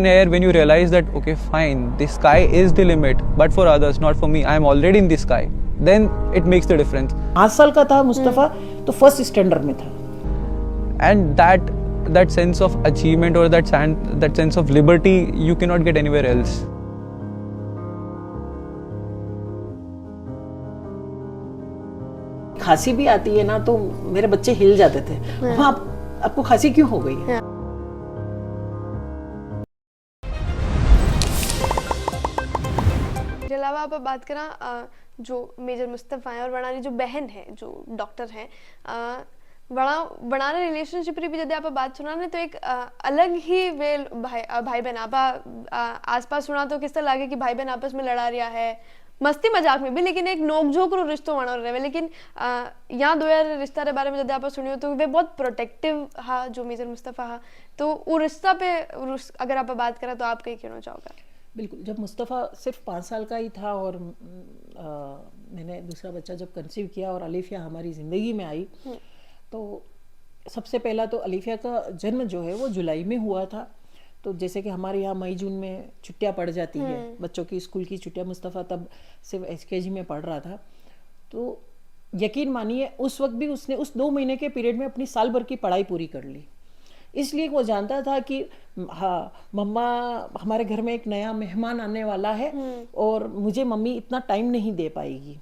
air when you realize that okay fine, the sky is the limit, but for others, not for me, I am already in the sky, then it makes the difference. 5 साल का था मुस्तफ़ा तो first standard में था, And that sense of achievement or that sense of liberty you cannot get anywhere else. खांसी भी आती है ना तो मेरे बच्चे हिल जाते थे, हाँ आपको खांसी क्यों हो गई है? इसके अलावा आप बात करें जो मेजर मुस्तफ़ा हैं और वणारी जो बहन है जो डॉक्टर हैं, वणारे रिलेशनशिप री भी जब आप बात सुना ने तो एक अलग ही वे भाई बहन आप आसपास सुना तो किस तरह लगे कि भाई बहन आपस में लड़ा रहा है मस्ती मजाक में भी, लेकिन एक नोकझोंक रो रिश्तो बना रहे, लेकिन यहाँ दो यार रिश्ता रे बारे में जब आप सुनियो तो वे बहुत प्रोटेक्टिव हा जो मेजर मुस्तफ़ा हा, तो वो रिश्ता पे अगर आप बात करें तो आप कहीं कहना चाहोगे? बिल्कुल, जब मुस्तफ़ा सिर्फ 5 साल का ही था और मैंने दूसरा बच्चा जब कंसीव किया और अलीफिया हमारी ज़िंदगी में आई, तो सबसे पहला तो अलीफिया का जन्म जो है वो जुलाई में हुआ था। तो जैसे कि हमारे यहाँ मई जून में छुट्टियाँ पड़ जाती है बच्चों की, स्कूल की छुट्टियाँ, मुस्तफ़ा तब सिर्फ एचकेजी में पढ़ रहा था। तो यकीन मानिए उस वक्त भी उसने उस 2 महीने के पीरियड में अपनी साल भर की पढ़ाई पूरी कर ली, इसलिए वो जानता था कि हाँ मम्मा हमारे घर में एक नया मेहमान आने वाला है और मुझे मम्मी इतना टाइम नहीं दे पाएगी,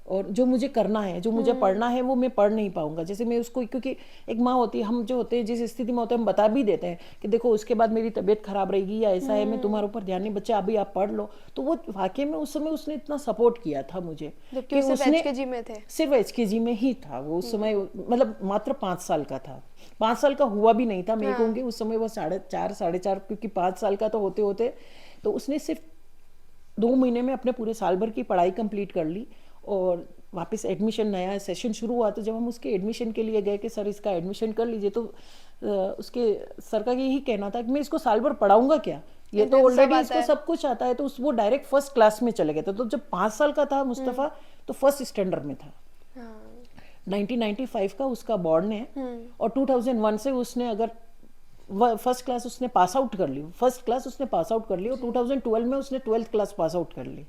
और जो मुझे करना है, जो मुझे पढ़ना है वो मैं पढ़ नहीं पाऊंगा। जैसे मैं उसको, क्योंकि एक माँ होती है, हम जो होते हैं जिस स्थिति में होते हैं हम बता भी देते हैं कि देखो उसके बाद मेरी तबीयत खराब रहेगी या ऐसा है, मैं तुम्हारे ऊपर ध्यान नहीं, बच्चा अभी आप पढ़ लो। तो वो वाकई में उस समय उसने इतना सपोर्ट किया था मुझे कि उसने एचकेजी में थे, सिर्फ एचकेजी में ही था वो उस समय, मतलब मात्र 5 साल का था, 5 साल का हुआ भी नहीं था, मैं कहूँगी उस समय वो 4.5 4.5, क्योंकि 5 साल का तो होते होते तो उसने सिर्फ 2 महीने में अपने पूरे साल भर की पढ़ाई कंप्लीट कर ली। और वापस एडमिशन, नया सेशन शुरू हुआ, तो जब हम उसके एडमिशन के लिए गए कि सर इसका एडमिशन कर लीजिए, तो उसके सर का यही कहना था कि मैं इसको साल भर पढ़ाऊंगा क्या, ये तो ऑलरेडी इसको सब कुछ आता है। तो वो डायरेक्ट फर्स्ट क्लास में चले गए थे। तो जब 5 साल का था मुस्तफ़ा तो फर्स्ट स्टैंडर्ड में था। 1995 का उसका बॉर्न है और 2001 से उसने अगर फर्स्ट क्लास उसने पास आउट कर ली, फर्स्ट क्लास उसने पास आउट कर ली, और 2012 में उसने 12th क्लास पास आउट कर ली।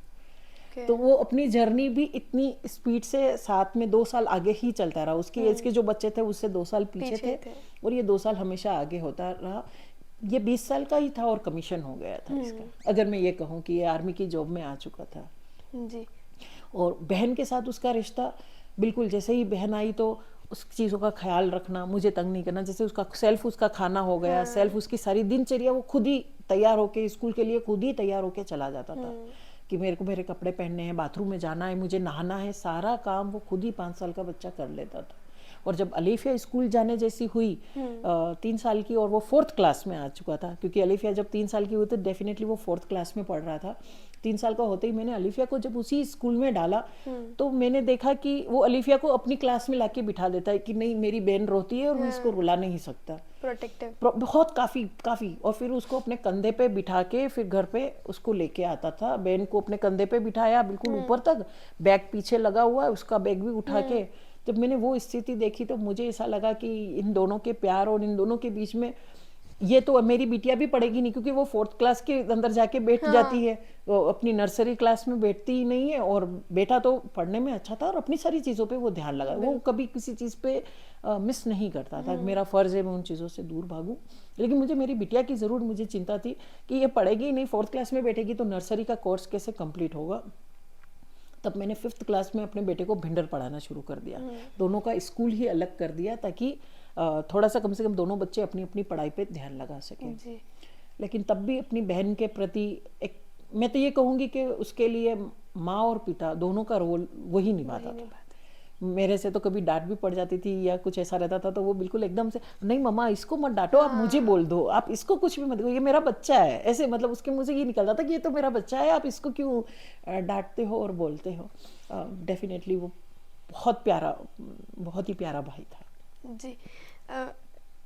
तो वो अपनी जर्नी भी इतनी स्पीड से साथ में 2 साल आगे ही चलता रहा। उसकी एज के जो बच्चे थे उससे 2 साल पीछे थे और ये 2 साल हमेशा आगे होता रहा। ये 20 साल का ही था और कमीशन हो गया था इसका, अगर मैं ये कहूँ कि ये आर्मी की जॉब में आ चुका था जी। और बहन के साथ उसका रिश्ता बिल्कुल, जैसे ही बहन आई तो उस चीज़ों का ख्याल रखना, मुझे तंग नहीं करना, जैसे उसका सेल्फ उसका खाना हो गया, सेल्फ उसकी सारी दिनचर्या वो खुद ही तैयार होके स्कूल के लिए खुद ही तैयार होके चला जाता था कि मेरे को मेरे कपड़े पहनने हैं, बाथरूम में जाना है, मुझे नहाना है, सारा काम वो खुद ही 5 साल का बच्चा कर लेता था। और जब अलीफिया स्कूल जाने जैसी हुई 3 साल की और वो 4th क्लास में आ चुका था, क्योंकि अलीफिया जब 3 साल की हुई तो डेफिनेटली वो 4th क्लास में पढ़ रहा था। 3 साल का होते ही मैंने अलीफिया को जब उसी स्कूल में डाला तो मैंने देखा कि वो अलीफिया को अपनी क्लास में लाके बिठा देता है कि नहीं मेरी बहन रोती है और मैं इसको रुला नहीं सकता, प्रोटेक्टिव बहुत काफ़ी। और फिर उसको अपने कंधे पे बिठा के फिर घर पे उसको लेके आता था। बहन को अपने कंधे पे बिठाया बिल्कुल ऊपर तक, बैग पीछे लगा हुआ है, उसका बैग भी उठा के। जब मैंने वो स्थिति देखी तो मुझे ऐसा लगा कि इन दोनों के प्यार और इन दोनों के बीच में, ये तो मेरी बिटिया भी पढ़ेगी नहीं क्योंकि वो 4th क्लास के अंदर जाके बैठ जाती है, वो अपनी नर्सरी क्लास में बैठती ही नहीं है। और बेटा तो पढ़ने में अच्छा था और अपनी सारी चीज़ों पे वो ध्यान लगा, वो कभी किसी चीज़ पे मिस नहीं करता था। मेरा फ़र्ज़ है मैं उन चीज़ों से दूर भागूं, लेकिन मुझे मेरी बिटिया की ज़रूर मुझे चिंता थी कि ये पढ़ेगी ही नहीं, 4th क्लास में बैठेगी तो नर्सरी का कोर्स कैसे कंप्लीट होगा। तब मैंने 5th क्लास में अपने बेटे को भिंडर पढ़ाना शुरू कर दिया, दोनों का स्कूल ही अलग कर दिया ताकि थोड़ा सा कम से कम दोनों बच्चे अपनी अपनी पढ़ाई पे ध्यान लगा सकें। लेकिन तब भी अपनी बहन के प्रति एक, मैं तो ये कहूँगी कि उसके लिए माँ और पिता दोनों का रोल वही निभाता था। मेरे से तो कभी डांट भी पड़ जाती थी या कुछ ऐसा रहता था तो वो बिल्कुल एकदम से नहीं मम्मा इसको मत डांटो, आप मुझे बोल दो, आप इसको कुछ भी मत करो, ये मेरा बच्चा है, ऐसे मतलब उसके मुंह से ये निकलता था कि ये तो मेरा बच्चा है, आप इसको क्यों डांटते हो और बोलते हो। डेफिनेटली वो बहुत ही प्यारा भाई था जी।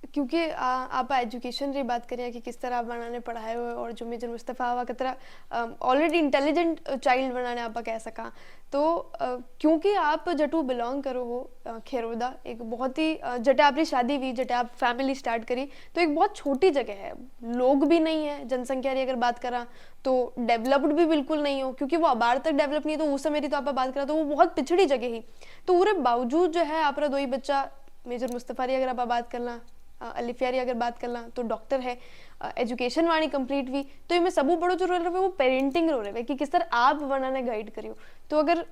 क्योंकि आप एजुकेशन री बात करिए कि किस तरह आप बनाने पढ़ाए हुए और जो मेजर मुस्तफ़ा हुआ की तरह ऑलरेडी इंटेलिजेंट चाइल्ड बनाने आप कह सका तो क्योंकि आप जटू बिलोंग करो हो खेरोदा एक बहुत ही जटे आपकी शादी हुई जटे आप फैमिली स्टार्ट करी तो एक बहुत छोटी जगह है, लोग भी नहीं है, जनसंख्या की अगर बात करा तो डेवलप्ड भी बिल्कुल नहीं हो क्योंकि वो अबार तक डेवलप नहीं है, तो उस समय तो आप बात करा तो वो बहुत पिछड़ी जगह ही, तो उरे बावजूद जो है आप दो ही बच्चा मेजर मुस्तफ़ा री अगर आप बात करना अलिफिया री अगर बात करना तो डॉक्टर है, एजुकेशन वाणी कंप्लीट हुई, तो इनमें सबू बड़ो जो रोल रहे वो पेरेंटिंग रोल रहे कि किस तरह आप बनाने गाइड करियो। तो अगर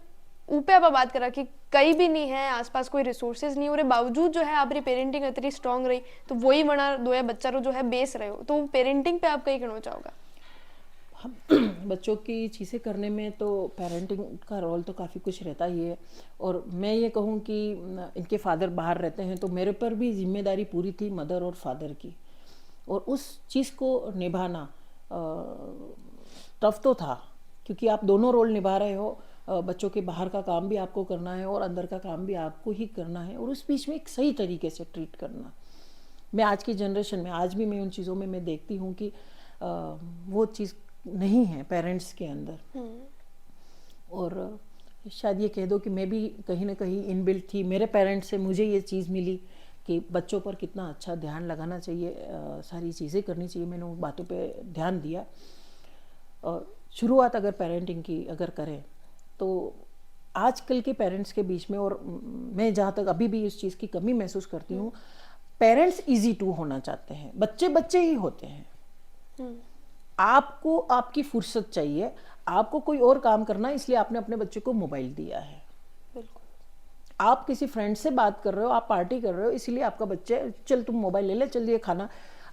ऊपर आप बात करा कि कहीं भी नहीं है आसपास कोई रिसोर्सेज नहीं हो रहे बावजूद जो है आपकी पेरेंटिंग इतनी स्ट्रांग रही तो वही बना दो या बच्चा रो जो है बेस रहे हो, तो पेरेंटिंग पे आप कहीं कहना चाहोगा? हम बच्चों की चीज़ें करने में तो पेरेंटिंग का रोल तो काफ़ी कुछ रहता ही है, और मैं ये कहूँ कि इनके फादर बाहर रहते हैं तो मेरे पर भी जिम्मेदारी पूरी थी मदर और फादर की, और उस चीज़ को निभाना टफ तो था क्योंकि आप दोनों रोल निभा रहे हो, बच्चों के बाहर का काम भी आपको करना है और अंदर का काम भी आपको ही करना है, और उस बीच में एक सही तरीके से ट्रीट करना। मैं आज की जनरेशन में आज भी मैं उन चीज़ों में मैं देखती हूँ कि वो चीज़ नहीं है पेरेंट्स के अंदर, और शायद ये कह दो कि मैं भी कहीं ना कहीं इनबिल्ट थी, मेरे पेरेंट्स से मुझे ये चीज़ मिली कि बच्चों पर कितना अच्छा ध्यान लगाना चाहिए, सारी चीज़ें करनी चाहिए, मैंने उन बातों पे ध्यान दिया। और शुरुआत अगर पेरेंटिंग की अगर करें तो आजकल के पेरेंट्स के बीच में, और मैं जहाँ तक अभी भी इस चीज़ की कमी महसूस करती हूँ, पेरेंट्स इजी टू होना चाहते हैं, बच्चे बच्चे ही होते हैं। आपको आपकी फुर्सत चाहिए, आपको कोई और काम करना है, इसलिए आपने अपने बच्चे को मोबाइल दिया है। बिल्कुल। आप किसी फ्रेंड से बात कर रहे हो, आप पार्टी कर रहे हो, इसीलिए आपका बच्चे चल तुम मोबाइल ले ले, चल ये खाना,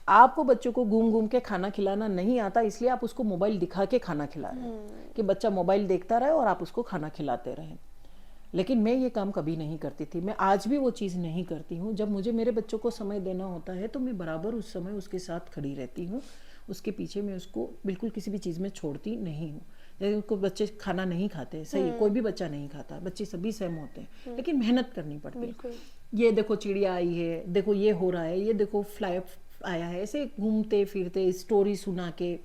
आपको बच्चों को घूम घूम के खाना खिलाना नहीं आता, इसलिए आप उसको मोबाइल दिखा के खाना खिला रहे हैं कि बच्चा मोबाइल देखता रहे और आप उसको खाना खिलाते रहें। लेकिन मैं ये काम कभी नहीं करती थी, मैं आज भी वो चीज़ नहीं करती हूँ। जब मुझे मेरे बच्चों को समय देना होता है तो मैं बराबर उस समय उसके साथ खड़ी रहती हूँ, उसके पीछे मैं उसको बिल्कुल किसी भी चीज़ में छोड़ती नहीं हूँ। जैसे को बच्चे खाना नहीं खाते, सही, कोई भी बच्चा नहीं खाता, बच्चे सभी सेम होते हैं, लेकिन मेहनत करनी पड़ती है। ये देखो चिड़िया आई है, देखो ये हो रहा है, ये देखो फ्लाई आया है, ऐसे घूमते फिरते स्टोरी सुना के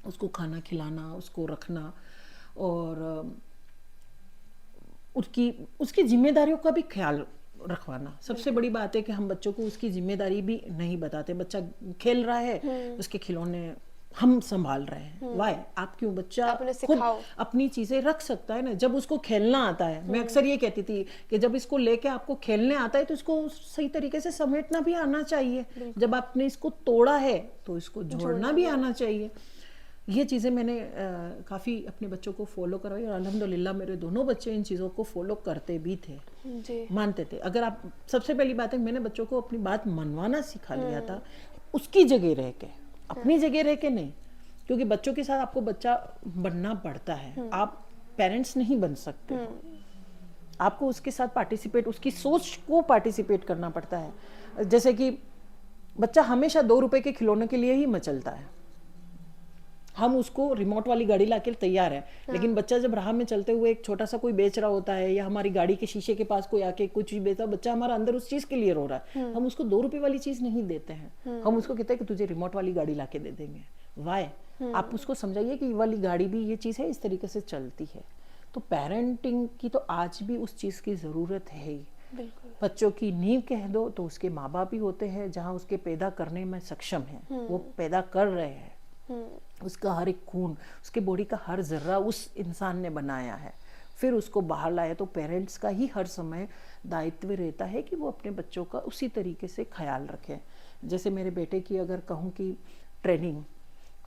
उसको खाना खिलाना, उसको रखना, और उसकी जिम्मेदारियों का भी ख्याल रखवाना। सबसे बड़ी बात है कि हम बच्चों को उसकी जिम्मेदारी भी नहीं बताते। बच्चा खेल रहा है, उसके खिलौने हम संभाल रहे हैं, वाई? आप क्यों? बच्चा खुद अपनी चीजें रख सकता है ना, जब उसको खेलना आता है। मैं अक्सर ये कहती थी कि जब इसको लेके आपको खेलने आता है तो इसको सही तरीके से समेटना भी आना चाहिए। जब आपने इसको तोड़ा है तो इसको जोड़ना भी आना चाहिए। ये चीज़ें मैंने काफ़ी अपने बच्चों को फॉलो करवाई, और अल्हम्दुलिल्लाह मेरे दोनों बच्चे इन चीज़ों को फॉलो करते भी थे जी। मानते थे। अगर आप, सबसे पहली बात है, मैंने बच्चों को अपनी बात मनवाना सिखा लिया था, उसकी जगह रह के, अपनी जगह रह के नहीं, क्योंकि बच्चों के साथ आपको बच्चा बनना पड़ता है, आप पेरेंट्स नहीं बन सकते। आपको उसके साथ पार्टिसिपेट, उसकी सोच को पार्टिसिपेट करना पड़ता है। जैसे कि बच्चा हमेशा 2 रुपए के खिलौने के लिए ही मचलता है, हम उसको रिमोट वाली गाड़ी लाके तैयार है, लेकिन बच्चा जब राह में चलते हुए एक छोटा सा कोई बेच रहा होता है, या हमारी गाड़ी के शीशे के पास कोई आके कुछ भी बेचता है, बच्चा हमारा अंदर उस चीज के लिए रो रहा है, हम उसको 2 रुपए वाली चीज नहीं देते हैं, हम उसको कहते हैं कि तुझे रिमोट वाली गाड़ी लाके दे देंगे। वाई? आप उसको समझाइए कि ये वाली गाड़ी भी ये चीज है, इस तरीके से चलती है। तो पेरेंटिंग की तो आज भी उस चीज की जरूरत है ही। बच्चों की नींव कह दो तो उसके माँ बाप ही होते हैं, जहाँ उसके पैदा करने में सक्षम है, वो पैदा कर रहे हैं, उसका हर एक खून, उसके बॉडी का हर जर्रा उस इंसान ने बनाया है, फिर उसको बाहर लाया। तो पेरेंट्स का ही हर समय दायित्व रहता है कि वो अपने बच्चों का उसी तरीके से ख्याल रखें। जैसे मेरे बेटे की अगर कहूँ कि ट्रेनिंग,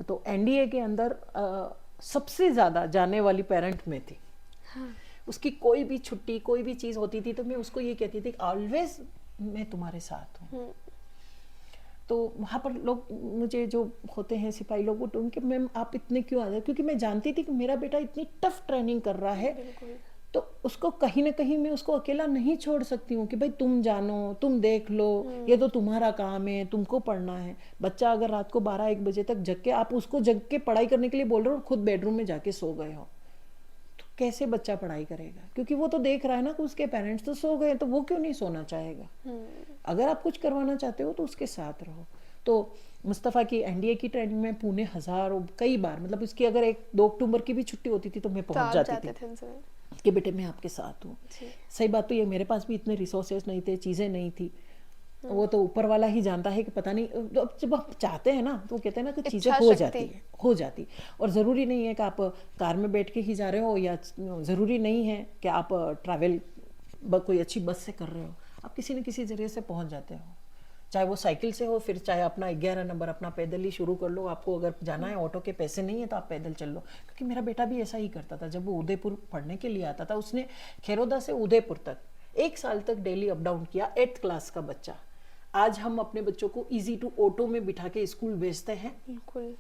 तो एनडीए के अंदर सबसे ज़्यादा जाने वाली पेरेंट में थी। उसकी कोई भी छुट्टी, कोई भी चीज़ होती थी तो मैं उसको ये कहती थी ऑलवेज मैं तुम्हारे साथ हूँ। तो वहाँ पर लोग मुझे जो होते हैं सिपाही लोग, वो उनके मैम आप इतने क्यों आ रहे? क्योंकि मैं जानती थी कि मेरा बेटा इतनी टफ ट्रेनिंग कर रहा है, तो उसको कहीं ना कहीं मैं उसको अकेला नहीं छोड़ सकती हूँ कि भाई तुम जानो, तुम देख लो, ये तो तुम्हारा काम है, तुमको पढ़ना है। बच्चा अगर रात को 12-1 बजे तक जग के, आप उसको जग के पढ़ाई करने के लिए बोल रहे हो और खुद बेडरूम में जाके सो गए हो, तो कैसे बच्चा पढ़ाई करेगा? क्योंकि वो तो देख रहा है ना कि उसके पेरेंट्स तो सो गए, तो वो क्यों नहीं सोना चाहेगा? अगर आप कुछ करवाना चाहते हो तो उसके साथ रहो। तो मुस्तफ़ा की एनडीए की ट्रेनिंग में पुणे हजारों कई बार, मतलब उसकी अगर 1-2 अक्टूबर की भी छुट्टी होती थी तो मैं तो पहुंच आप जाती जाते थी थे उनसे? कि बेटे मैं आपके साथ हूँ। सही बात तो ये, मेरे पास भी इतने रिसोर्सेज नहीं थे, चीज़ें नहीं थी। वो तो ऊपर वाला ही जानता है कि पता नहीं, तो जब आप चाहते हैं ना तो कहते हैं ना कि चीज़ें इच्छा हो शक्ति। जाती है, हो जाती। और ज़रूरी नहीं है कि आप कार में बैठ के ही जा रहे हो, या ज़रूरी नहीं है कि आप ट्रैवल कोई अच्छी बस से कर रहे हो। आप किसी न किसी जरिए से पहुंच जाते हो, चाहे वो साइकिल से हो, फिर चाहे अपना 11 नंबर अपना पैदल ही शुरू कर लो। आपको अगर जाना है, ऑटो के पैसे नहीं है तो आप पैदल चल लो। क्योंकि मेरा बेटा भी ऐसा ही करता था। जब वो उदयपुर पढ़ने के लिए आता था, उसने खेरोदा से उदयपुर तक 1 साल तक डेली अप डाउन किया, 8th क्लास का बच्चा। आज हम अपने बच्चों को इजी टू ऑटो में बिठा के स्कूल भेजते हैं, बिल्कुल।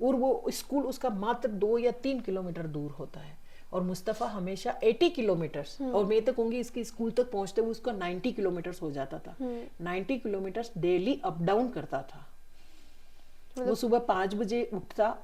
और वो स्कूल उसका मात्र 2 या 3 किलोमीटर दूर होता है। और मुस्तफ़ा हमेशा 80 किलोमीटर्स, और मैं तो कहूँगी इसके स्कूल तक पहुँचते हुए उसका 90 किलोमीटर्स हो जाता था। 90 किलोमीटर्स डेली अप डाउन करता था। वो सुबह 5 बजे उठता,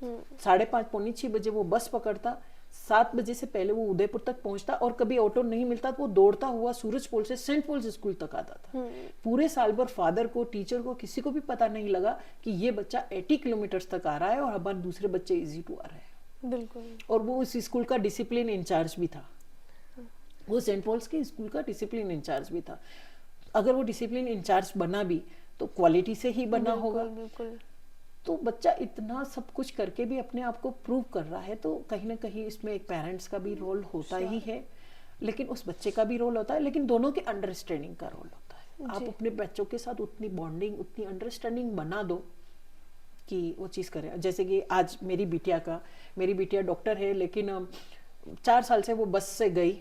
5:30 पौनी 6 बजे वो बस पकड़ता, 7 बजे से पहले वो उदयपुर तक पहुंचता, और कभी ऑटो नहीं मिलता तो वो दौड़ता हुआ सूरज पोल से सेंट पॉल्स स्कूल तक आता था। पूरे साल भर फादर को, टीचर को, किसी को भी पता नहीं लगा कि ये बच्चा 80 किलोमीटर तक आ रहा है और हमारे दूसरे बच्चे इजी टू आ रहे हैं। बिल्कुल। और वो उस स्कूल का डिसिप्लिन इंचार्ज भी था। वो सेंट पॉल्स के स्कूल का डिसिप्लिन इंचार्ज भी था। अगर वो डिसिप्लिन इंचार्ज बना भी तो क्वालिटी से ही बना होगा। बिल्कुल। तो बच्चा इतना सब कुछ करके भी अपने आप को प्रूव कर रहा है, तो कहीं ना कहीं इसमें एक पेरेंट्स का भी रोल होता ही है, लेकिन उस बच्चे का भी रोल होता है, लेकिन दोनों के अंडरस्टैंडिंग का रोल होता है। आप अपने बच्चों के साथ उतनी बॉन्डिंग, उतनी अंडरस्टैंडिंग बना दो कि वो चीज़ करे। जैसे कि आज मेरी बिटिया डॉक्टर है, लेकिन 4 साल से वो बस से गई,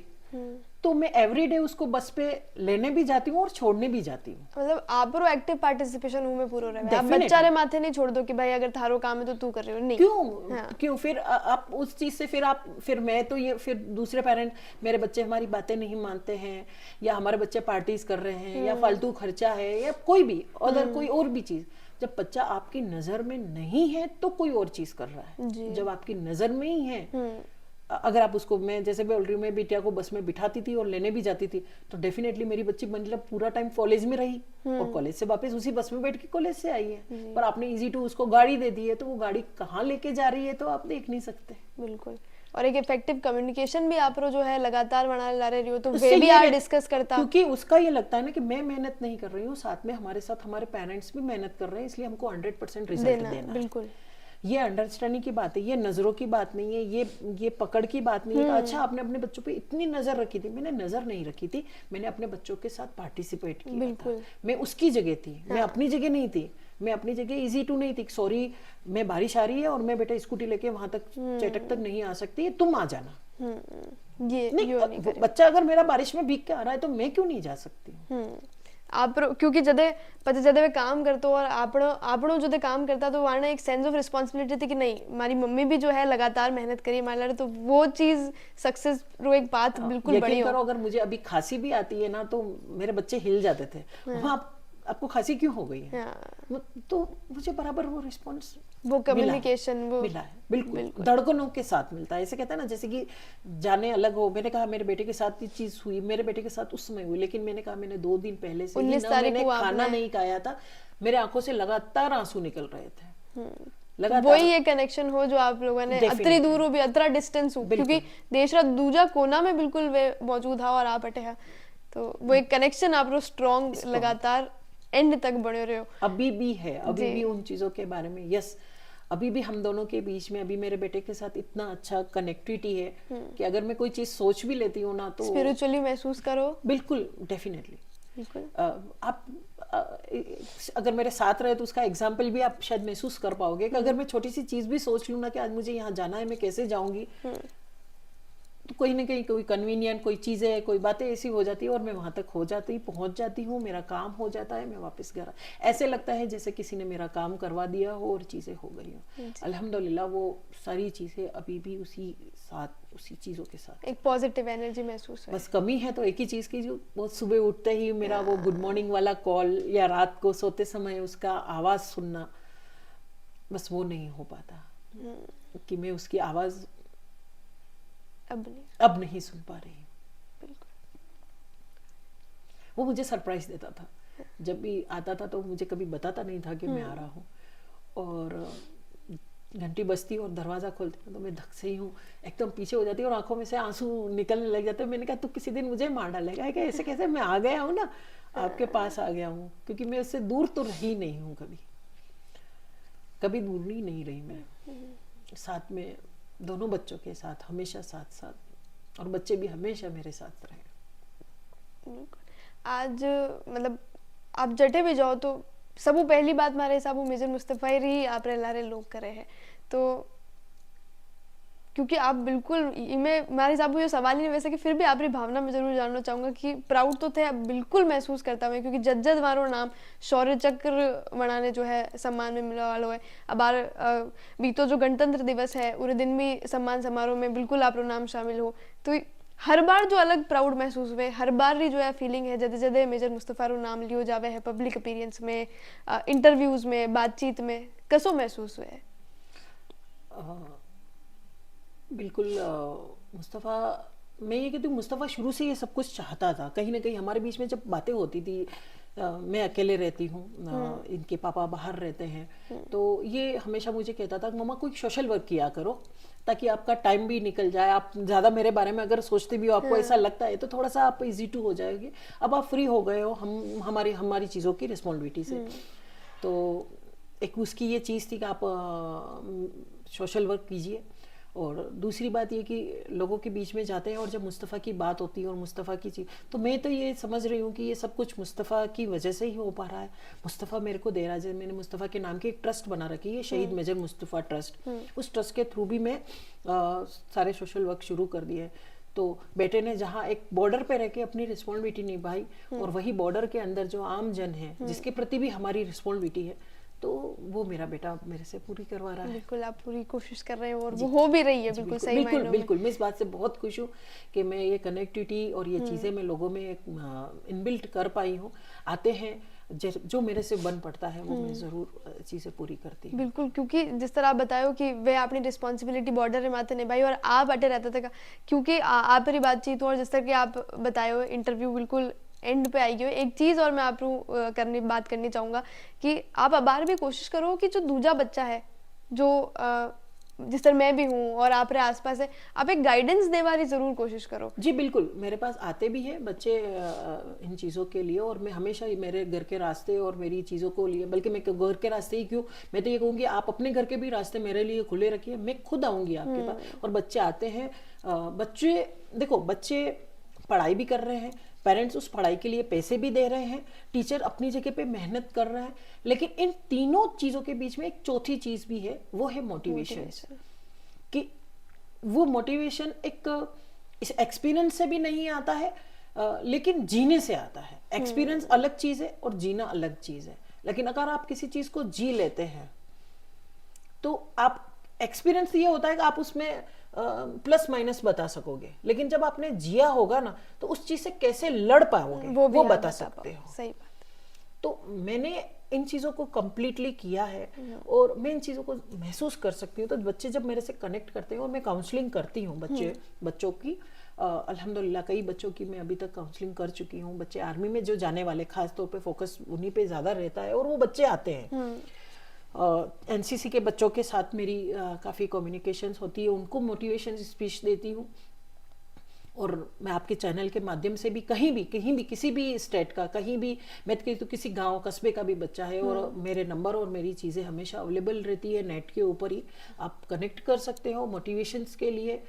तो मैं एवरीडे उसको बस पे लेने भी जाती हूँ और छोड़ने भी जाती हूँ। मतलब आप रो एक्टिव पार्टिसिपेशन हूँ मैं पूरा रहे। आप Definitely. बच्चा रे माथे नहीं छोड़ दो कि भाई अगर थारो काम है तो तू कर रही हो, नहीं। क्यों फिर आप उस चीज से फिर मैं तो ये, फिर दूसरे पेरेंट, मेरे बच्चे हमारी बातें नहीं मानते हैं, या हमारे बच्चे पार्टीज कर रहे हैं, या फालतू खर्चा है, या कोई भी अदर कोई और भी चीज। जब बच्चा आपकी नजर में नहीं है तो कोई और चीज कर रहा है। जब आपकी नजर में ही है, अगर आप उसको, मैं जैसे बोल रही हूँ, मैं बिटिया को बस में बिठाती थी और लेने भी जाती थी, तो डेफिनेटली मेरी बच्ची मतलब पूरा टाइम कॉलेज में रही, और कॉलेज से वापस उसी बस में बैठ के कॉलेज से आई है। पर आपने इजी टू उसको गाड़ी दे दी है, तो वो गाड़ी कहाँ लेके जा रही है तो आप देख नहीं सकते। बिल्कुल। और एक इफेक्टिव कम्युनिकेशन भी आप जो है लगातार बना ला रहे हो, तो उससे वे भी ये आप डिस्कस करता, क्योंकि उसका ये लगता है ना कि मैं मेहनत नहीं कर रही हूँ, साथ में हमारे साथ हमारे पेरेंट्स भी मेहनत कर रहे हैं, इसलिए हमको 100% रिजल्ट देना है। बिल्कुल। ये अंडरस्टैंडिंग की बात है, ये नजरों की बात नहीं है, ये पकड़ की बात नहीं है। अच्छा, आपने अपने बच्चों पे इतनी नजर रखी थी, मैंने नजर नहीं रखी थी, मैंने अपने बच्चों के साथ पार्टिसिपेट किया था। मैं उसकी जगह थी, मैं अपनी जगह नहीं थी। मैं अपनी जगह इजी टू नहीं थी, सॉरी मैं बारिश आ रही है और मैं बेटा स्कूटी लेके वहां तक चेटक तक नहीं आ सकती, तुम आ जाना। ये नहीं, बच्चा अगर मेरा बारिश में भीग के आ रहा है तो मैं क्यों नहीं जा सकती? आप क्योंकि जदे वे काम करते हो और आपणो जो काम करता तो वहाँ एक सेंस ऑफ रिस्पॉन्सिबिलिटी थी कि नहीं, हमारी मम्मी भी जो है लगातार मेहनत करी हमारे, तो वो चीज सक्सेस रो एक बात बिल्कुल बड़ी हो। करो, अगर मुझे अभी खांसी भी आती है ना तो मेरे बच्चे हिल जाते थे, आपको खांसी क्यों हो गई है? तो मुझे बराबर वो रिस्पॉन्स, वो कम्युनिकेशन मिला है। बिल्कुल धड़कनों के साथ मिलता है। ऐसे कहते हैं ना, जैसे कि जाने अलग हो। मैंने कहा मेरे बेटे के साथ ये चीज हुई, मेरे बेटे के साथ उस समय हुई, लेकिन मैंने कहा मैंने 2 दिन पहले से ही ना मैंने खाना नहीं खाया था, मेरे आंखों से लगातार आंसू निकल रहे थे। वही एक कनेक्शन हो जो आप लोगों ने अतरी दूर हो भी अतरा डिस्टेंस हो, क्योंकि देश रा दूजा कोना में बिल्कुल वे मौजूद है और आप अटे है, तो वो एक कनेक्शन आप स्ट्रॉन्ग लगातार एंड तक बने रहे हो। अभी भी है, अभी भी उन चीजों के बारे में, यस, अभी भी हम दोनों के बीच में, अभी मेरे बेटे के साथ इतना अच्छा कनेक्टिविटी है कि अगर मैं कोई चीज सोच भी लेती हूँ ना तो स्पिरिचुअली महसूस करो। बिल्कुल, डेफिनेटली। बिल्कुल। आप अगर मेरे साथ रहे तो उसका एग्जाम्पल भी आप शायद महसूस कर पाओगे कि अगर मैं छोटी सी चीज भी सोच लूँ ना कि आज मुझे यहाँ जाना है, मैं कैसे जाऊंगी, तो कहीं ना कहीं कोई कन्वीनियंट कोई चीज़ है, कोई बातें ऐसी हो जाती है और मैं वहां तक पहुंच जाती हूँ, मेरा काम हो जाता है, मैं वापस घर ऐसे लगता है जैसे किसी ने मेरा काम करवा दिया हो और चीज़ें हो गई हो। अल्हम्दुलिल्लाह वो सारी चीज़ें अभी भी उसी चीज़ों के साथ एक पॉजिटिव एनर्जी महसूस है। बस कमी है तो एक ही चीज़ की, जो वो सुबह उठते ही मेरा वो गुड मॉर्निंग वाला कॉल या रात को सोते समय उसका आवाज़ सुनना, बस वो नहीं हो पाता कि मैं उसकी आवाज़ अब नहीं सुन पा रही हूँ। बिल्कुल। वो मुझे सरप्राइज देता था, जब भी आता था तो मुझे कभी बताता नहीं था कि मैं आ रहा हूँ, और घंटी बजती और दरवाज़ा खोलती तो मैं धक से ही हूँ एकदम पीछे हो जाती और आंखों में से आंसू निकलने लग जाते। मैंने कहा तू किसी दिन मुझे मार डालेगा क्या, ऐसे कैसे, मैं आ गया हूँ ना, आपके पास आ गया हूँ, क्योंकि मैं उससे दूर तो रही नहीं हूँ, कभी कभी दूर ही नहीं रही मैं, साथ में दोनों बच्चों के साथ हमेशा साथ साथ, और बच्चे भी हमेशा मेरे साथ रहे। आज मतलब आप जटे भी जाओ तो सबू पहली बात मारे हिसाब मेजर मुस्तफा ही आप लारे लोग करे हैं, तो क्योंकि आप बिल्कुल मैं मारे हिसाब ये सवाल ही नहीं वैसे कि फिर भी आपकी भावना में जरूर जानना चाहूँगा कि प्राउड तो थे आप बिल्कुल महसूस करता हूँ, क्योंकि जज्जद मारो नाम शौर्य चक्र बनाने जो है सम्मान में मिला वालों है। अब बार बीतो जो गणतंत्र दिवस है उस दिन भी सम्मान समारोह में बिल्कुल आप नाम शामिल हो, तो हर बार जो अलग प्राउड महसूस हुए, हर बार री जो है फीलिंग है जदे जदे मेजर मुस्तफा रो नाम लियो जावे है पब्लिक अपीयरेंस में, इंटरव्यूज में, बातचीत में, कसो महसूस हुए? बिल्कुल मुस्तफ़ा, मैं ये कहती हूँ मुस्तफ़ा शुरू से ये सब कुछ चाहता था। कहीं ना कहीं हमारे बीच में जब बातें होती थी, मैं अकेले रहती हूँ, इनके पापा बाहर रहते हैं, तो ये हमेशा मुझे कहता था मम्मा कोई सोशल वर्क किया करो ताकि आपका टाइम भी निकल जाए, आप ज़्यादा मेरे बारे में अगर सोचते भी हो, आपको ऐसा लगता है तो थोड़ा सा आप इजी टू हो जाएगी, अब आप फ्री हो गए हो हम हमारी चीज़ों की रिस्पॉन्सिबिलिटी से। तो एक उसकी ये चीज़ थी कि आप सोशल वर्क कीजिए, और दूसरी बात ये कि लोगों के बीच में जाते हैं और जब मुस्तफ़ा की बात होती है और मुस्तफ़ा की चीज़, तो मैं तो ये समझ रही हूँ कि ये सब कुछ मुस्तफ़ा की वजह से ही हो पा रहा है। मुस्तफ़ा मेरे को दे रहा है, मैंने मुस्तफ़ा के नाम की एक ट्रस्ट बना रखी है, शहीद मेजर मुस्तफ़ा ट्रस्ट। उस ट्रस्ट के थ्रू भी मैं सारे सोशल वर्क शुरू कर दिए। तो बेटे ने जहाँ एक बॉर्डर पे रह के अपनी रिस्पॉन्सिबिलिटी निभाई, और वही बॉर्डर के अंदर जो आम जन है जिसके प्रति भी हमारी रिस्पॉन्सिबिलिटी है, तो वो मेरा बेटा मेरे से पूरी करवा रहा है। बिल्कुल, आप पूरी कोशिश कर रहे हैं और वो हो भी रही है बिल्कुल सही मायनों में। बिल्कुल मैं इस बात से बहुत खुश हूँ कि मैं ये कनेक्टिविटी और ये चीज़ें मैं लोगों में इनबिल्ट कर पाई हूँ। आते हैं जो मेरे से बन पड़ता है वो मैं ज़रूर चीज़ें पूरी करती हूँ। बिल्कुल, क्योंकि जिस तरह आप बताए हो कि वे अपनी रिस्पॉन्सिबिलिटी बॉर्डर में माते निभाई और आप अटे रहता था, क्योंकि आप ही बातचीत हो और जिस तरह की आप बताए हो इंटरव्यू बिल्कुल एंड पे आई गई। एक चीज़ और मैं आप बात करनी चाहूँगा कि आप बार भी कोशिश करो कि जो दूजा बच्चा है जो जिस तरह मैं भी हूँ और आप रे आसपास है, आप एक गाइडेंस दे वाली ज़रूर कोशिश करो। जी बिल्कुल, मेरे पास आते भी हैं बच्चे इन चीज़ों के लिए, और मैं हमेशा मेरे घर के रास्ते और मेरी चीज़ों को लिए, बल्कि मैं घर के रास्ते ही क्यों, मैं तो ये कहूँगी आप अपने घर के भी रास्ते मेरे लिए खुले रखिए, मैं खुद आऊँगी आपके पास। और बच्चे आते हैं, बच्चे देखो, बच्चे पढ़ाई भी कर रहे हैं, पेरेंट्स उस पढ़ाई के लिए पैसे भी दे रहे हैं, टीचर अपनी जगह पे मेहनत कर रहे हैं, लेकिन इन तीनों चीज़ों के बीच में एक चौथी चीज़ भी है, वो है मोटिवेशन। कि वो मोटिवेशन एक इस एक्सपीरियंस से भी नहीं आता है, लेकिन जीने से आता है। एक्सपीरियंस अलग चीज़ है और जीना अलग चीज़ है, लेकिन अगर आप किसी चीज़ को जी लेते हैं तो आप, एक्सपीरियंस ये होता है कि आप उसमें प्लस माइनस बता सकोगे, लेकिन जब आपने जिया होगा ना तो उस चीज से कैसे लड़ पाओगे वो बता सकते हो। सही बात। तो मैंने इन चीज़ों को कंप्लीटली किया है और मैं इन चीज़ों को महसूस कर सकती हूँ। तो बच्चे जब मेरे से कनेक्ट करते हैं और मैं काउंसलिंग करती हूँ बच्चों की, अल्हम्दुलिल्लाह कई बच्चों की मैं अभी तक काउंसलिंग कर चुकी हूँ। बच्चे आर्मी में जो जाने वाले, खास तौर पे फोकस उन्हीं पे ज़्यादा रहता है और वो बच्चे आते हैं। एनसीसी के बच्चों के साथ मेरी काफ़ी कम्युनिकेशंस होती है, उनको मोटिवेशन स्पीच देती हूँ। और मैं आपके चैनल के माध्यम से भी कहीं भी किसी भी स्टेट का, कहीं भी, मैं तो किसी गांव कस्बे का भी बच्चा है और मेरे नंबर और मेरी चीज़ें हमेशा अवेलेबल रहती है नेट के ऊपर ही, आप कनेक्ट कर सकते हो मोटिवेशंस के लिए,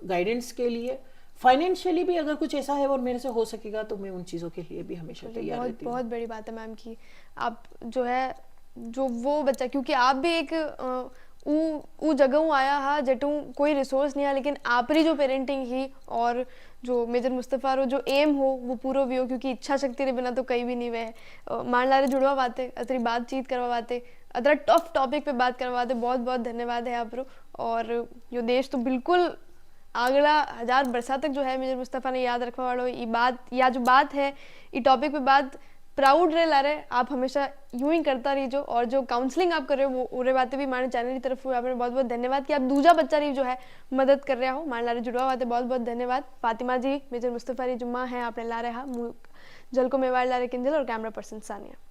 गाइडेंस के लिए, फाइनेंशियली भी अगर कुछ ऐसा है और मेरे से हो सकेगा तो मैं उन चीज़ों के लिए भी हमेशा तैयार रहती हूँ। बहुत बड़ी बात है मैम की आप जो है जो वो बच्चा, क्योंकि आप भी एक ऊ जगह आया हा जटू कोई रिसोर्स नहीं है, लेकिन आपरी जो पेरेंटिंग ही और जो मेजर मुस्तफ़ा रो जो एम हो वो पूरा भी हो, क्योंकि इच्छा शक्ति रे बिना तो कहीं भी नहीं वे मान लारे जुड़वा बातें अतरी बातचीत करवा बातें अतरा टफ टॉपिक पे बात करवा बातें। बहुत बहुत धन्यवाद है आप रो। और यो देश तो बिल्कुल अगला 1000 बरसा तक जो है मेजर मुस्तफ़ा ने याद रखवा वालों ये बात, या जो बात है ये टॉपिक पे बात प्राउड रहे ला रहे आप हमेशा यूं ही करता रहिजो और जो काउंसलिंग आप कर रहे हो वो उरे बातें भी मारे चैनल की तरफ हुए आपने बहुत बहुत धन्यवाद कि आप दूजा बच्चा रही जो है मदद कर रहा हो मारे लारे जुड़वा बातें बहुत बहुत धन्यवाद फातिमा जी मेजर मुस्तफ़ा री जुम्मा है आपने ला रहा जल को मेवाड़ ला रहे किंजल और कैमरा पर्सन सानिया।